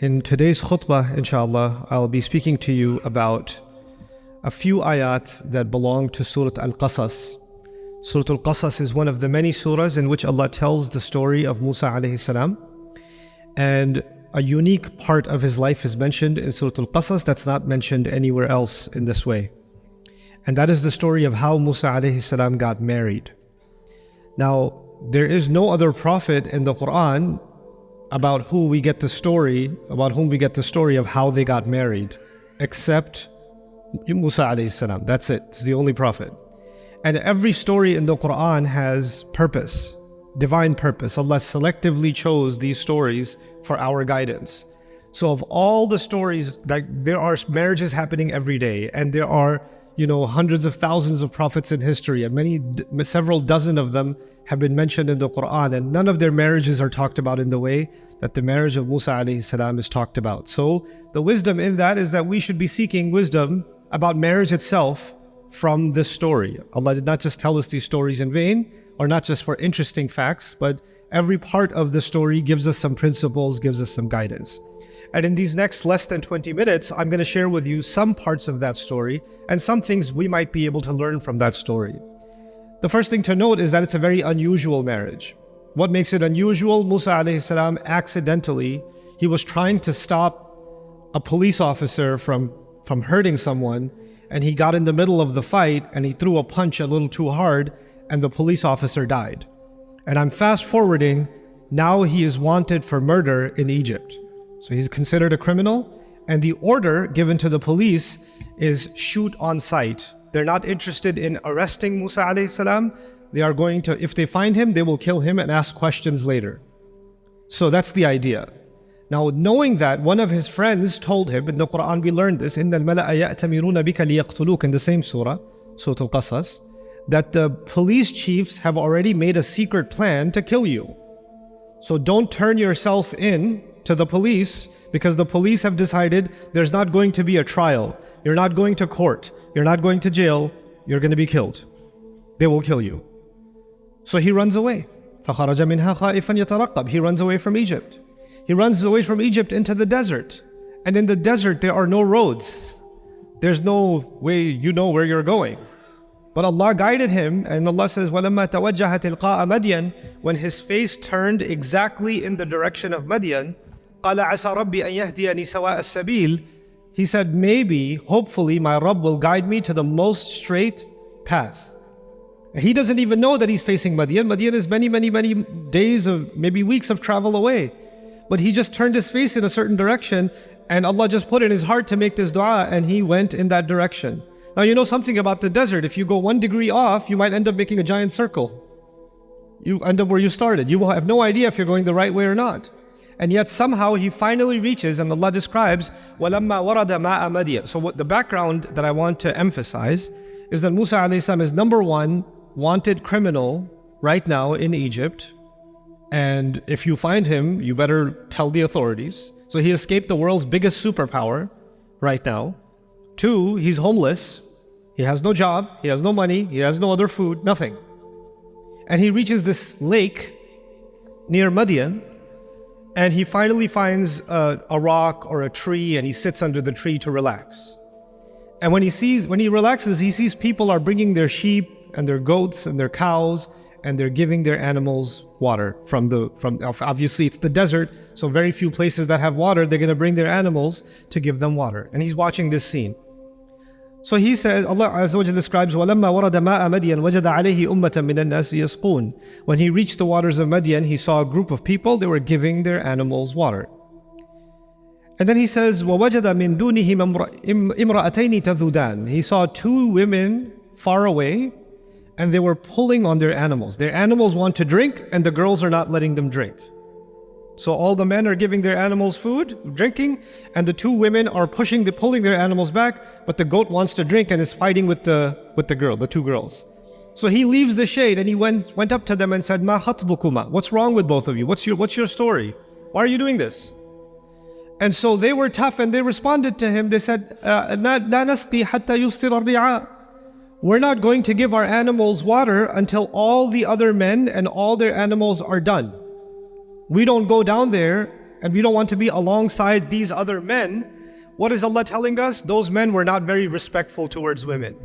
In today's khutbah, inshallah, I'll be speaking to you about a few ayat that belong to Surah Al-Qasas. Surah Al-Qasas is one of the many surahs in which Allah tells the story of Musa alayhi salam. And a unique part of his life is mentioned in Surah Al-Qasas that's not mentioned anywhere else in this way. And that is the story of how Musa alayhi salam got married. Now, there is no other prophet in the Quran about whom we get the story of how they got married, except Musa alayhi salam. That's it. It's the only prophet. And every story in the Quran has purpose, divine purpose. Allah selectively chose these stories for our guidance. So of all the stories, there are marriages happening every day, and there are, hundreds of thousands of prophets in history, and several dozen of them have been mentioned in the Quran, and none of their marriages are talked about in the way that the marriage of Musa alayhi salam is talked about. So the wisdom in that is that we should be seeking wisdom about marriage itself from this story. Allah did not just tell us these stories in vain, or not just for interesting facts, but every part of the story gives us some principles, gives us some guidance. And in these next less than 20 minutes, I'm going to share with you some parts of that story and some things we might be able to learn from that story. The first thing to note is that it's a very unusual marriage. What makes it unusual? Musa alayhi salam accidentally, he was trying to stop a police officer from hurting someone, and he got in the middle of the fight and he threw a punch a little too hard, and the police officer died. And I'm fast forwarding, now he is wanted for murder in Egypt. So he's considered a criminal, and the order given to the police is shoot on sight. They're not interested in arresting Musa alayhi salam. They are going to, if they find him, they will kill him and ask questions later. So that's the idea. Now, knowing that, one of his friends told him, in the Quran we learned this, إِنَّ الْمَلَأَ يَأْتَمِرُونَ بِكَ لِيَقْتُلُوكَ, in the same surah, Surah Al-Qasas, that the police chiefs have already made a secret plan to kill you. So don't turn yourself in to the police, because the police have decided there's not going to be a trial. You're not going to court. You're not going to jail. You're going to be killed. They will kill you. So he runs away. فَخَرَجَ مِنْهَا خَائِفًا يَتَرَقَّبُ. He runs away from Egypt. He runs away from Egypt into the desert. And in the desert, there are no roads. There's no way you know where you're going. But Allah guided him, and Allah says, وَلَمَّا تَوَجَّهَ تِلْقَاءَ مَدْيَنَ, when his face turned exactly in the direction of Madian, قَالَ عَسَى رَبِّي أَن يَهْدِيَنِي سَوَاءَ السَّبِيلِ, he said, maybe, hopefully, my Rabb will guide me to the most straight path. He doesn't even know that he's facing Madian. Madian is many, many, many days of, maybe weeks of travel away. But he just turned his face in a certain direction, and Allah just put in his heart to make this dua, and he went in that direction. Now, you know something about the desert. If you go 1 degree off, you might end up making a giant circle. You end up where you started. You will have no idea if you're going the right way or not. And yet somehow he finally reaches, and Allah describes, وَلَمَّا وَرَدَ مَاءَ مَدْيَنَ. So what the background that I want to emphasize is that Musa alayhi salam is number one wanted criminal right now in Egypt. And if you find him, you better tell the authorities. So he escaped the world's biggest superpower right now. 2, he's homeless. He has no job, he has no money, he has no other food, nothing. And he reaches this lake near Madian, and he finally finds a rock or a tree, and he sits under the tree to relax. And when he relaxes, he sees people are bringing their sheep and their goats and their cows, and they're giving their animals water from obviously it's the desert, so very few places that have water, they're going to bring their animals to give them water. And he's watching this scene. So he says, Allah Azza wa Jalla describes, وَلَمَّا وَرَدَ مَاءَ مَدْيَنَ وَجَدَ عَلَيْهِ أُمَّةً مِنَ النَّاسِ يَسْقُونَ. When he reached the waters of Madian, he saw a group of people, they were giving their animals water. And then he says, وَوَجَدَ مِن دُونِهِمْ إِمْرَأَتَيْنِ تَذُودَانِ. He saw 2 women far away, and they were pulling on their animals. Their animals want to drink, and the girls are not letting them drink. So all the men are giving their animals food, drinking, and the 2 women are pulling their animals back, but the goat wants to drink and is fighting with the 2 girls. So he leaves the shade and he went up to them and said, "Ma khatbukuma? What's wrong with both of you? What's your story? Why are you doing this?" And so they were tough and they responded to him. They said, "La nasqi hatta yustir ar-ri'a." We're not going to give our animals water until all the other men and all their animals are done. We don't go down there and we don't want to be alongside these other men, what is Allah telling us? Those men were not very respectful towards women.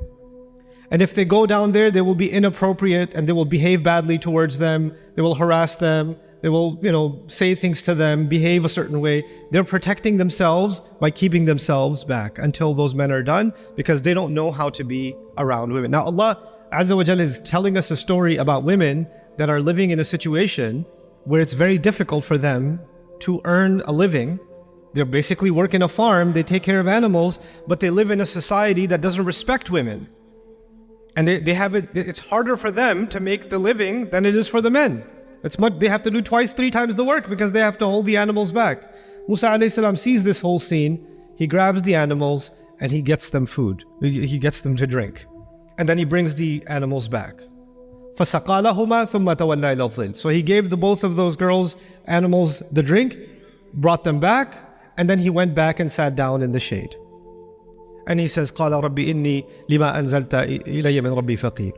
And if they go down there, they will be inappropriate and they will behave badly towards them. They will harass them. They will, say things to them, behave a certain way. They're protecting themselves by keeping themselves back until those men are done, because they don't know how to be around women. Now Allah Azza wa Jalla is telling us a story about women that are living in a situation where it's very difficult for them to earn a living. They basically work in a farm, they take care of animals, but they live in a society that doesn't respect women. And it's harder for them to make the living than it is for the men. They have to do twice, 3 times the work because they have to hold the animals back. Musa alayhi salam sees this whole scene. He grabs the animals and he gets them food. He gets them to drink. And then he brings the animals back. فَسَقَالَهُمَا ثُمَّ تَوَلَّى إِلَى الظِّلِّ. So he gave both of those girls, animals, the drink, brought them back, and then he went back and sat down in the shade. And he says, قَالَ رَبِّ إِنِّي لِمَا أَنزَلْتَ إِلَيَّ مِنْ رَبِّي فَقِيرٌ.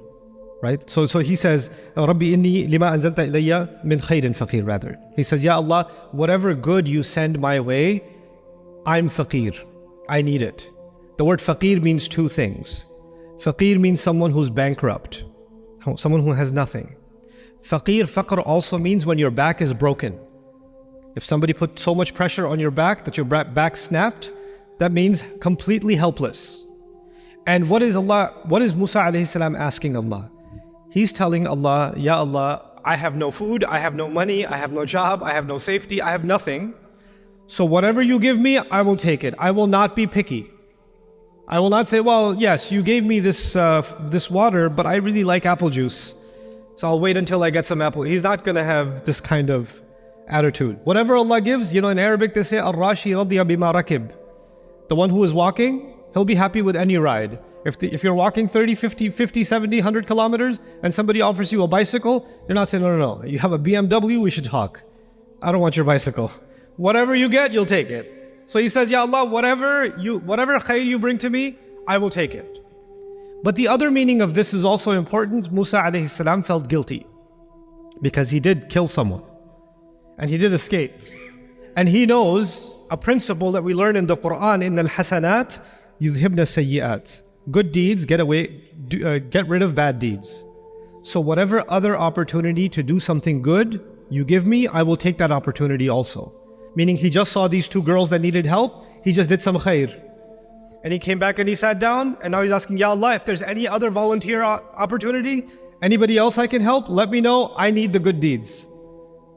Right? So he says, رَبِّ إِنِّي لِمَا أَنزَلْتَ إِلَيَّ مِنْ خَيْرٍ فَقِيرٌ rather. He says, Ya Allah, whatever good you send my way, I'm faqir. I need it. The word faqir means 2 things. Faqir means someone who's bankrupt, someone who has nothing. Faqr also means when your back is broken. If somebody put so much pressure on your back that your back snapped, that means completely helpless. And what is Musa alayhi salam asking Allah? He's telling Allah, Ya Allah, I have no food, I have no money, I have no job, I have no safety, I have nothing. So whatever you give me, I will take it. I will not be picky. I will not say, well, yes, you gave me this water, but I really like apple juice, so I'll wait until I get some apple. He's not going to have this kind of attitude. Whatever Allah gives, in Arabic they say, Ar-Rashi radiya bima rakib. The one who is walking, he'll be happy with any ride. If you're walking 30, 50, 70, 100 kilometers and somebody offers you a bicycle, you're not saying, no, you have a BMW, we should talk. I don't want your bicycle. Whatever you get, you'll take it. So he says, Ya Allah, whatever khair you bring to me, I will take it. But the other meaning of this is also important. Musa alayhi salam felt guilty because he did kill someone and he did escape. And he knows a principle that we learn in the Quran, in al-hasanat yudhibna sayyi'at. Good deeds get rid of bad deeds. So whatever other opportunity to do something good you give me, I will take that opportunity also. Meaning he just saw these 2 girls that needed help, he just did some khair. And he came back and he sat down, and now he's asking, Ya Allah, if there's any other volunteer opportunity, anybody else I can help, let me know, I need the good deeds.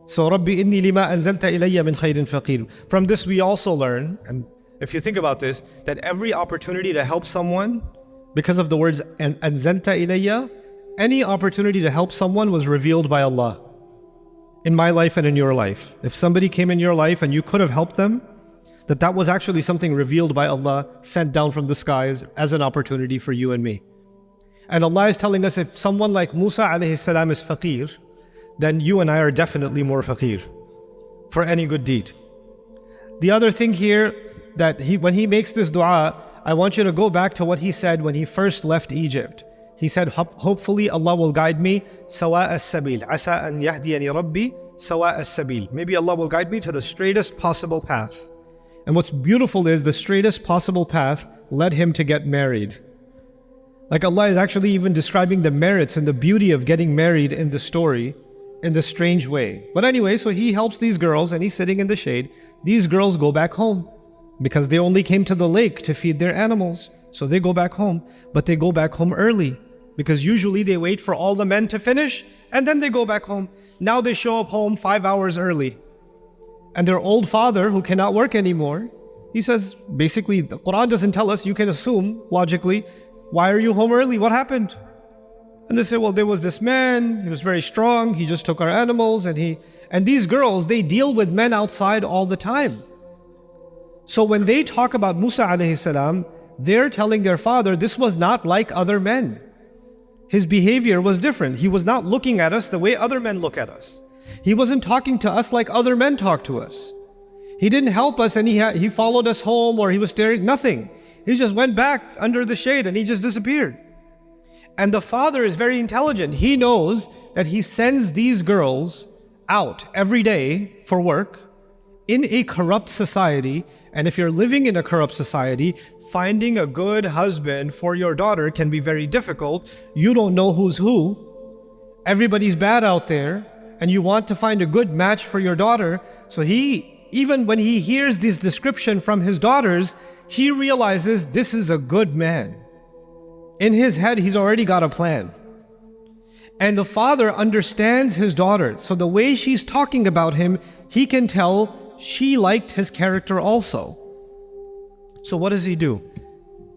So, Rabbi inni lima anzalta ilayya min khairin faqir. From this we also learn, and if you think about this, that every opportunity to help someone, because of the words anzalta ilayya, any opportunity to help someone was revealed by Allah. In my life and in your life. If somebody came in your life and you could have helped them, that was actually something revealed by Allah, sent down from the skies as an opportunity for you and me. And Allah is telling us, if someone like Musa alayhi salam is faqir, then you and I are definitely more faqir for any good deed. The other thing here, that when he makes this dua, I want you to go back to what he said when he first left Egypt. He said, hopefully Allah will guide me sawa as-sabil. Asa an yahdiyani rabbi sawa as-sabil. Maybe Allah will guide me to the straightest possible path. And what's beautiful is the straightest possible path led him to get married. Like Allah is actually even describing the merits and the beauty of getting married in the story in this strange way. But anyway, so he helps these girls and he's sitting in the shade. These girls go back home because they only came to the lake to feed their animals. So they go back home, but they go back home early. Because usually they wait for all the men to finish and then they go back home. Now they show up home 5 hours early. And their old father, who cannot work anymore, he says, basically, the Quran doesn't tell us, you can assume logically, why are you home early? What happened? And they say, well, there was this man, he was very strong, he just took our animals, and these girls, they deal with men outside all the time. So when they talk about Musa alayhi salam, they're telling their father, this was not like other men. His behavior was different. He was not looking at us the way other men look at us. He wasn't talking to us like other men talk to us. He didn't help us and he followed us home, or he was staring, nothing. He just went back under the shade and he just disappeared. And the father is very intelligent. He knows that he sends these girls out every day for work, in a corrupt society, and if you're living in a corrupt society, finding a good husband for your daughter can be very difficult. You don't know who's who. Everybody's bad out there, and you want to find a good match for your daughter. So even when he hears this description from his daughters, he realizes this is a good man. In his head, he's already got a plan. And the father understands his daughter. So the way she's talking about him, he can tell she liked his character also. So what does he do?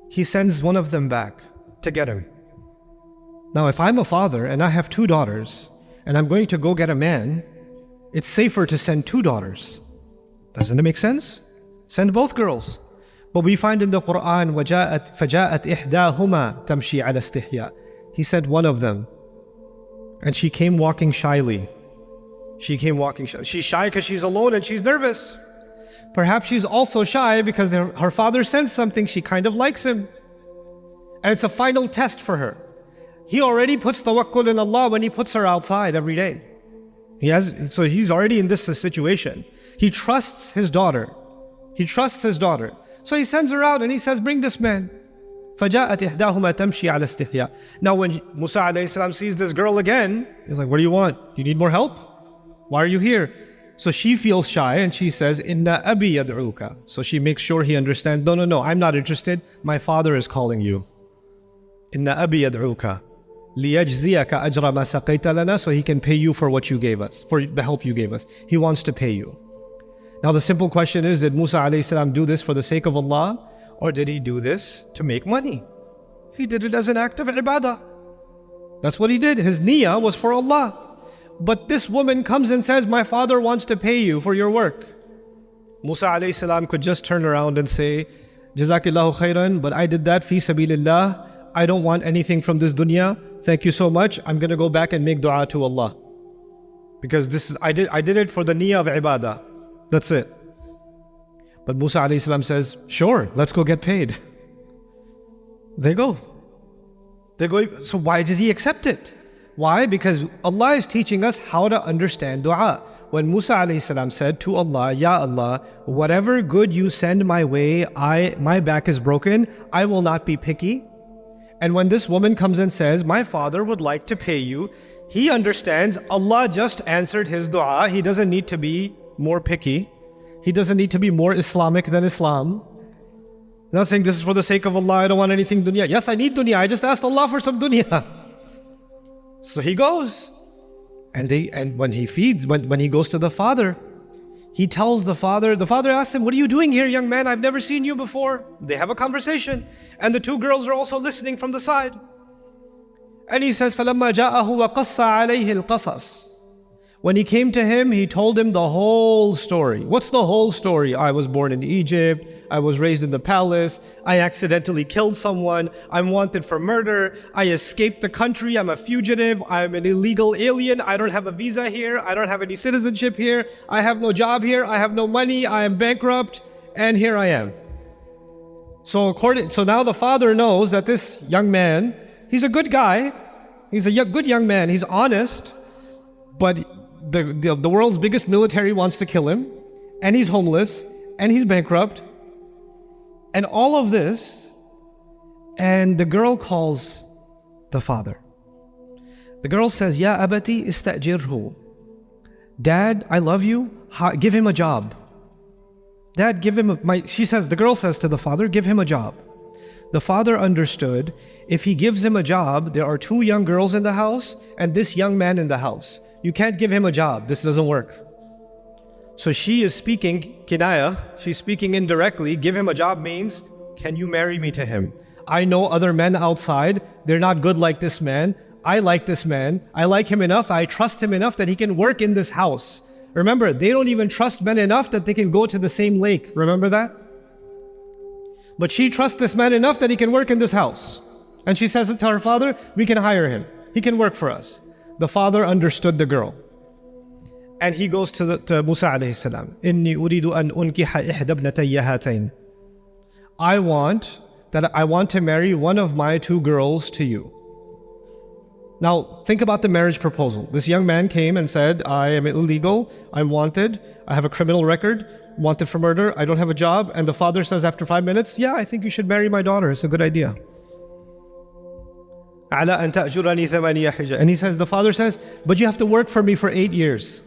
He sends one of them back to get him. Now, if I'm a father and I have 2 daughters and I'm going to go get a man, it's safer to send 2 daughters. Doesn't it make sense? Send both girls. But we find in the Quran, فَجَاءَتْ إِحْدَاهُمَا تَمْشِي عَلَى اسْتِحْيَاءٍ. He said one of them, and she came walking shyly. She's shy because she's alone and she's nervous. Perhaps she's also shy because her father sensed something. She kind of likes him. And it's a final test for her. He already puts tawakkul in Allah when he puts her outside every day. So he's already in this situation. He trusts his daughter. So he sends her out and he says, bring this man. فَجَاءَتْ إِحْدَاهُمَا تَمْشِي عَلَى اسْتِحْيَاءٍ. Now when Musa alayhi salam sees this girl again, he's like, what do you want? You need more help? Why are you here? So she feels shy and she says, Inna abi yad'uka. So she makes sure he understands, no, I'm not interested. My father is calling you. Inna abi yad'uka. لِيَجْزِيَكَ أَجْرَ مَا سَقَيْتَ لَنَا. So he can pay you for what you gave us, for the help you gave us. He wants to pay you. Now the simple question is, did Musa alayhi salam do this for the sake of Allah? Or did he do this to make money? He did it as an act of ibadah. That's what he did. His niyyah was for Allah. But this woman comes and says, my father wants to pay you for your work. Musa alayhi salam could just turn around and say, Jazakillahu khairan, but I did that fi sabilillah. I don't want anything from this dunya. Thank you so much. I'm going to go back and make dua to Allah. Because I did it for the niyyah of ibadah. That's it. But Musa alayhi salam says, sure, let's go get paid. They go. So why did he accept it? Why? Because Allah is teaching us how to understand dua. When Musa alayhi salam said to Allah, Ya Allah, whatever good you send my way, my back is broken, I will not be picky. And when this woman comes and says, my father would like to pay you, he understands Allah just answered his dua. He doesn't need to be more picky. He doesn't need to be more Islamic than Islam. Not saying this is for the sake of Allah, I don't want anything dunya. Yes, I need dunya. I just asked Allah for some dunya. So he goes. And when he goes to the father, he tells the father asks him, what are you doing here, young man? I've never seen you before. They have a conversation. And the 2 girls are also listening from the side. And he says, فَلَمَّا جَاءَهُ وَقَصَّ عَلَيْهِ الْقَصَصِ. When he came to him, he told him the whole story. What's the whole story? I was born in Egypt. I was raised in the palace. I accidentally killed someone. I'm wanted for murder. I escaped the country. I'm a fugitive. I'm an illegal alien. I don't have a visa here. I don't have any citizenship here. I have no job here. I have no money. I am bankrupt. And here I am. So now the father knows that this young man, he's a good guy. He's a good young man. He's honest. But the world's biggest military wants to kill him, and he's homeless, and he's bankrupt, and all of this, and the girl calls the father. The girl says, Ya abati istajirhu. Dad, I love you. Give him a job. Dad, the girl says to the father, give him a job. The father understood, if he gives him a job, there are 2 young girls in the house, and this young man in the house. You can't give him a job. This doesn't work. So she is speaking kinaya. She's speaking indirectly. Give him a job means, can you marry me to him? I know other men outside. They're not good like this man. I like this man. I like him enough. I trust him enough that he can work in this house. Remember, they don't even trust men enough that they can go to the same lake. Remember that? But she trusts this man enough that he can work in this house. And she says it to her father, we can hire him. He can work for us. The father understood the girl. And he goes to Musa alayhi salam. Inni uridu an unkiha ihda ibnatayya hatayn. I want to marry one of my 2 girls to you. Now, think about the marriage proposal. This young man came and said, I am illegal, I'm wanted, I have a criminal record, wanted for murder, I don't have a job. And the father says after 5 minutes, yeah, I think you should marry my daughter, it's a good idea. And he says, the father says, but you have to work for me for 8 years.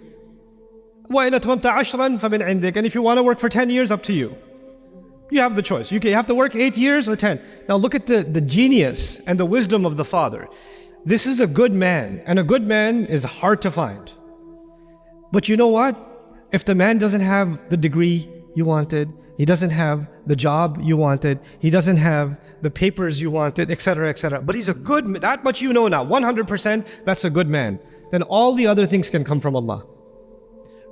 And if you want to work for 10 years, up to you. You have the choice. You have to work 8 years or 10. Now look at the genius and the wisdom of the father. This is a good man, and a good man is hard to find. But you know what? If the man doesn't have the degree you wanted, he doesn't have the job you wanted, he doesn't have the papers you wanted, etc., but he's a good man, that much you know now, 100% that's a good man, then all the other things can come from Allah.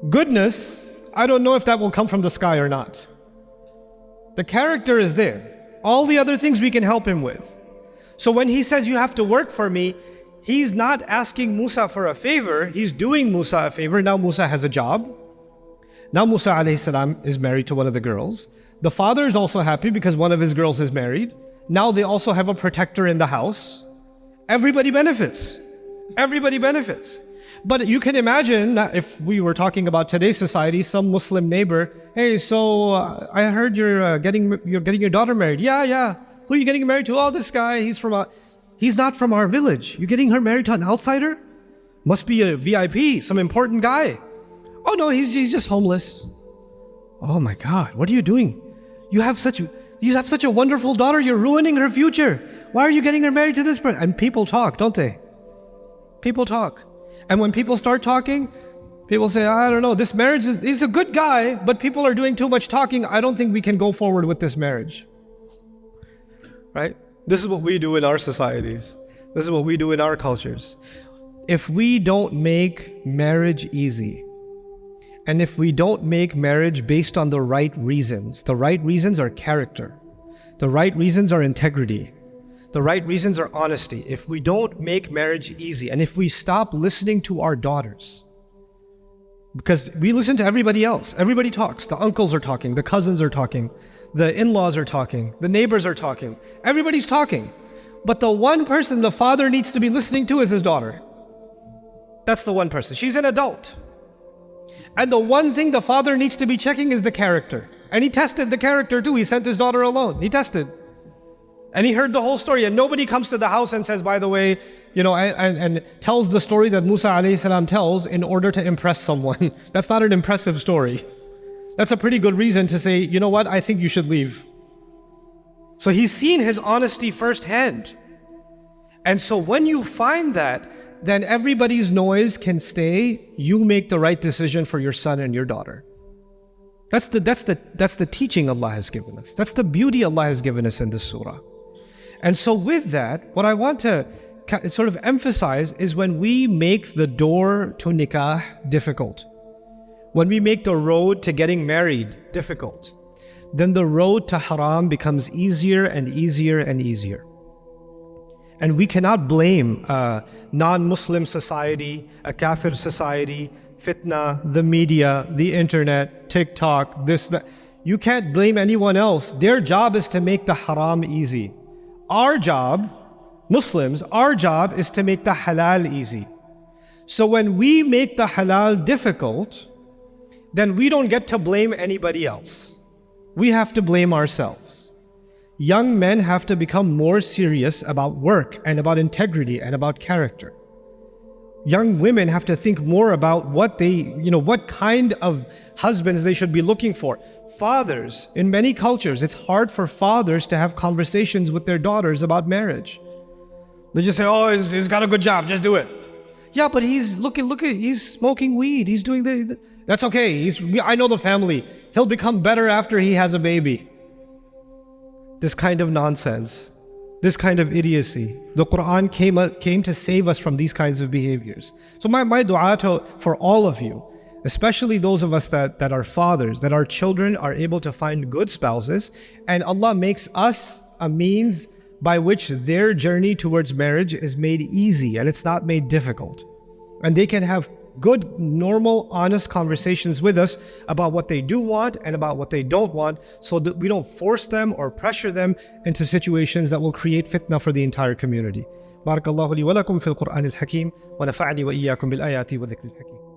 Goodness, I don't know if that will come from the sky or not. The character is there. All the other things we can help him with. So when he says you have to work for me, he's not asking Musa for a favor, he's doing Musa a favor. Now Musa has a job. Now Musa alayhi salam is married to one of the girls. The father is also happy because one of his girls is married. Now they also have a protector in the house. Everybody benefits. Everybody benefits. But you can imagine that if we were talking about today's society, some Muslim neighbor, hey, so I heard you're getting your daughter married. Yeah. Who are you getting married to? Oh, this guy, he's not from our village. You're getting her married to an outsider? Must be a VIP, some important guy. Oh no, he's just homeless. Oh my God, what are you doing? You have such a wonderful daughter, you're ruining her future. Why are you getting her married to this person? And people talk, don't they? People talk. And when people start talking, people say, I don't know, this marriage he's a good guy, but people are doing too much talking. I don't think we can go forward with this marriage. Right? This is what we do in our societies. This is what we do in our cultures. If we don't make marriage easy, and if we don't make marriage based on the right reasons are character. The right reasons are integrity. The right reasons are honesty. If we don't make marriage easy, and if we stop listening to our daughters, because we listen to everybody else. Everybody talks. The uncles are talking. The cousins are talking. The in-laws are talking. The neighbors are talking. Everybody's talking. But the one person the father needs to be listening to is his daughter. That's the one person. She's an adult. And the one thing the father needs to be checking is the character. And he tested the character too. He sent his daughter alone. He tested. And he heard the whole story. And nobody comes to the house and says, by the way, and tells the story that Musa alayhi salam tells in order to impress someone. That's not an impressive story. That's a pretty good reason to say, you know what, I think you should leave. So he's seen his honesty firsthand. And so when you find that, then everybody's noise can stay. You make the right decision for your son and your daughter. That's the teaching Allah has given us. That's the beauty Allah has given us in this surah. And so with that, what I want to sort of emphasize is when we make the door to nikah difficult, when we make the road to getting married difficult, then the road to haram becomes easier and easier and easier. And we cannot blame a non-Muslim society, a kafir society, fitna, the media, the internet, TikTok, this, that. You can't blame anyone else. Their job is to make the haram easy. Our job, Muslims, our job is to make the halal easy. So when we make the halal difficult, then we don't get to blame anybody else. We have to blame ourselves. Young men have to become more serious about work and about integrity and about character. Young women have to think more about what kind of husbands they should be looking for. Fathers, in many cultures, it's hard for fathers to have conversations with their daughters about marriage. They just say, oh, he's got a good job, just do it. Yeah, but he's he's smoking weed, he's doing that's okay, I know the family. He'll become better after he has a baby. This kind of nonsense, this kind of idiocy. The Quran came to save us from these kinds of behaviors. So my dua for all of you, especially those of us that are fathers, that our children are able to find good spouses, and Allah makes us a means by which their journey towards marriage is made easy and it's not made difficult. And they can have good, normal, honest conversations with us about what they do want and about what they don't want, so that we don't force them or pressure them into situations that will create fitna for the entire community. بارك الله لي ولكم في القرآن الحكيم ونفعني وإياكم بالآيات والذكر الحكيم.